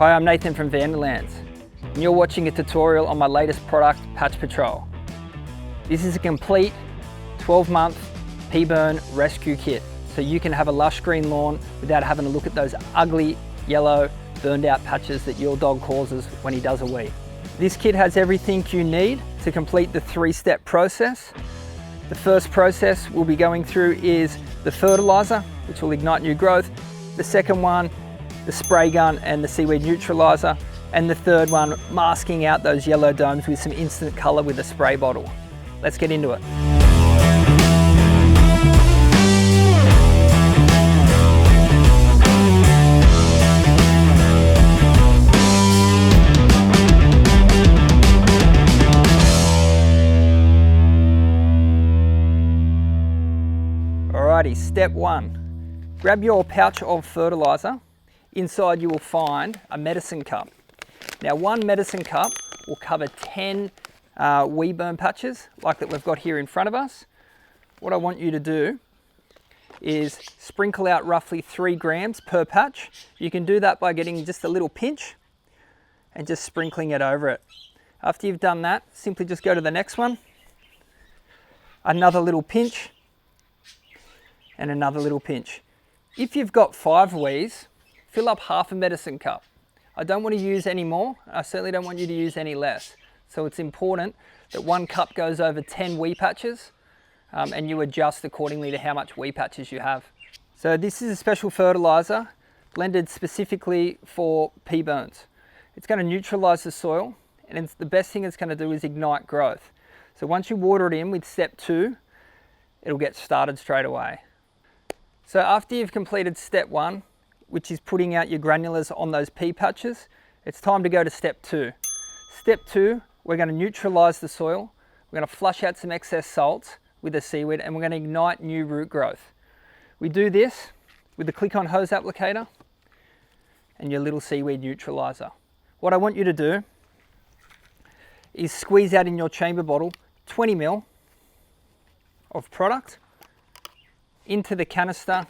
Hi, I'm Nathan from Vanderlands, and you're watching a tutorial on my latest product, Patch Patrol. This is a complete 12-month pea burn rescue kit, so you can have a lush green lawn without having to look at those ugly, yellow, burned out patches that your dog causes when he does a wee. This kit has everything you need to complete the 3-step process. The first process we'll be going through is the fertilizer, which will ignite new growth. The second one, the spray gun and the Seaweed Neutraliser. And the third one, masking out those yellow domes with some instant colour with a spray bottle. Let's get into it. Alrighty, step 1. Grab your pouch of fertiliser. Inside you will find a medicine cup. Now, one medicine cup will cover 10 wee burn patches like that we've got here in front of us. What I want you to do is sprinkle out roughly 3 grams per patch. You can do that by getting just a little pinch and just sprinkling it over it. After you've done that, simply just go to the next one. Another little pinch and another little pinch. If you've got 5 wees, fill up half a medicine cup. I don't want to use any more. I certainly don't want you to use any less. So it's important that 1 cup goes over 10 wee patches and you adjust accordingly to how much wee patches you have. So this is a special fertilizer blended specifically for pea burns. It's going to neutralize the soil, and it's the best thing it's going to do is ignite growth. So once you water it in with step 2, it'll get started straight away. So after you've completed step 1, which is putting out your granulars on those pea patches, it's time to go to step 2. Step 2, we're going to neutralize the soil. We're going to flush out some excess salts with the seaweed, and we're going to ignite new root growth. We do this with the click-on hose applicator and your little seaweed neutralizer. What I want you to do is squeeze out in your chamber bottle 20 ml of product into the canister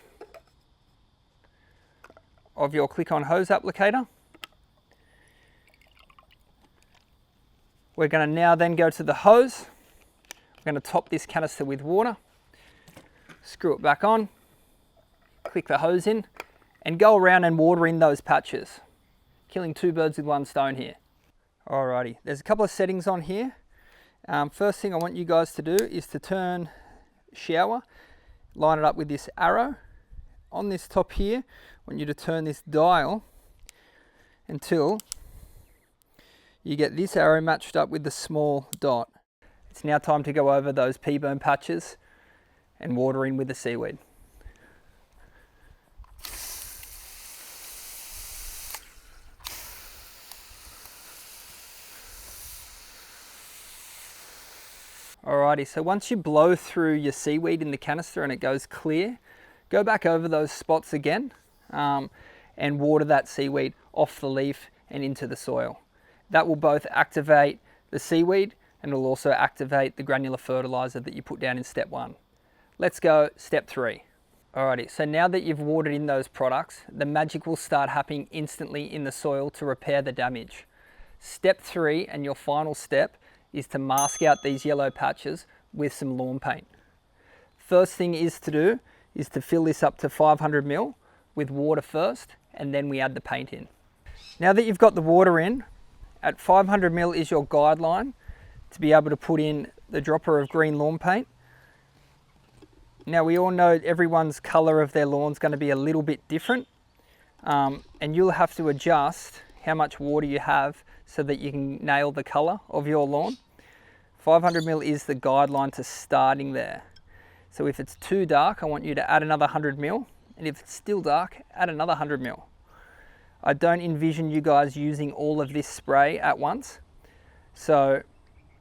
of your click-on hose applicator. We're going to now then go to the hose. We're going to top this canister with water, screw it back on, click the hose in, and go around and water in those patches, killing 2 birds with 1 stone here. Alrighty, there's a couple of settings on here. First thing I want you guys to do is to turn shower, line it up with this arrow. On this top here, I want you to turn this dial until you get this arrow matched up with the small dot. It's now time to go over those pea burn patches and water in with the seaweed. Alrighty, so once you blow through your seaweed in the canister and it goes clear, go back over those spots again and water that seaweed off the leaf and into the soil. That will both activate the seaweed and it will also activate the granular fertilizer that you put down in step 1. Let's go step 3. Alrighty, so now that you've watered in those products, the magic will start happening instantly in the soil to repair the damage. Step 3 and your final step is to mask out these yellow patches with some lawn paint. First thing is to do is to fill this up to 500 ml with water first, and then we add the paint in. Now that you've got the water in, at 500 ml is your guideline to be able to put in the dropper of green lawn paint. Now we all know everyone's colour of their lawn's going to be a little bit different, and you'll have to adjust how much water you have so that you can nail the colour of your lawn. 500 ml is the guideline to starting there. So if it's too dark, I want you to add another 100 ml, and if it's still dark, add another 100 ml. I don't envision you guys using all of this spray at once. So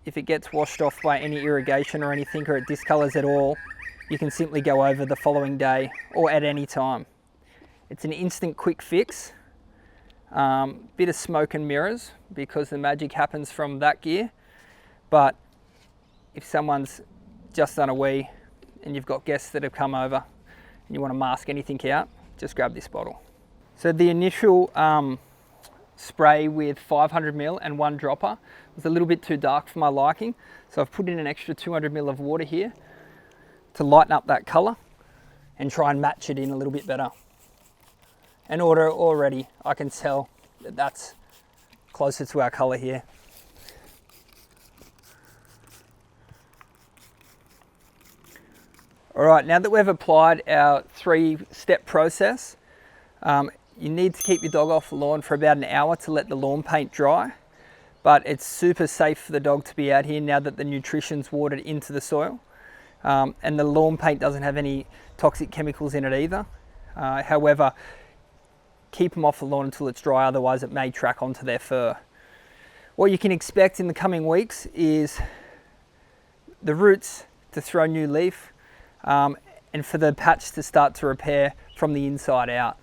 if it gets washed off by any irrigation or anything, or it discolors at all, you can simply go over the following day or at any time. It's an instant quick fix. Bit of smoke and mirrors because the magic happens from that gear. But if someone's just done a wee and you've got guests that have come over and you want to mask anything out, just grab this bottle. So the initial spray with 500 ml and 1 dropper. It was a little bit too dark for my liking, so I've put in an extra 200 ml of water here to lighten up that colour and try and match it in a little bit better. And already I can tell that that's closer to our colour here. All right, now that we've applied our 3-step process, you need to keep your dog off the lawn for about an hour to let the lawn paint dry. But it's super safe for the dog to be out here now that the nutrition's watered into the soil. And the lawn paint doesn't have any toxic chemicals in it either. However, keep them off the lawn until it's dry, otherwise it may track onto their fur. What you can expect in the coming weeks is the roots to throw new leaf, and for the patch to start to repair from the inside out.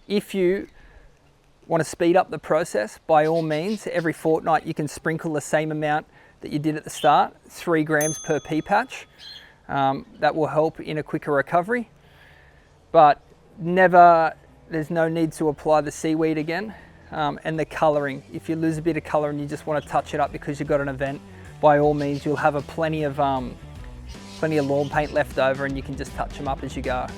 If you want to speed up the process, by all means, every fortnight you can sprinkle the same amount that you did at the start, 3 grams per pea patch. That will help in a quicker recovery, but there's no need to apply the seaweed again. And the colouring, if you lose a bit of colour and you just want to touch it up because you've got an event, by all means you'll have plenty of lawn paint left over and you can just touch them up as you go.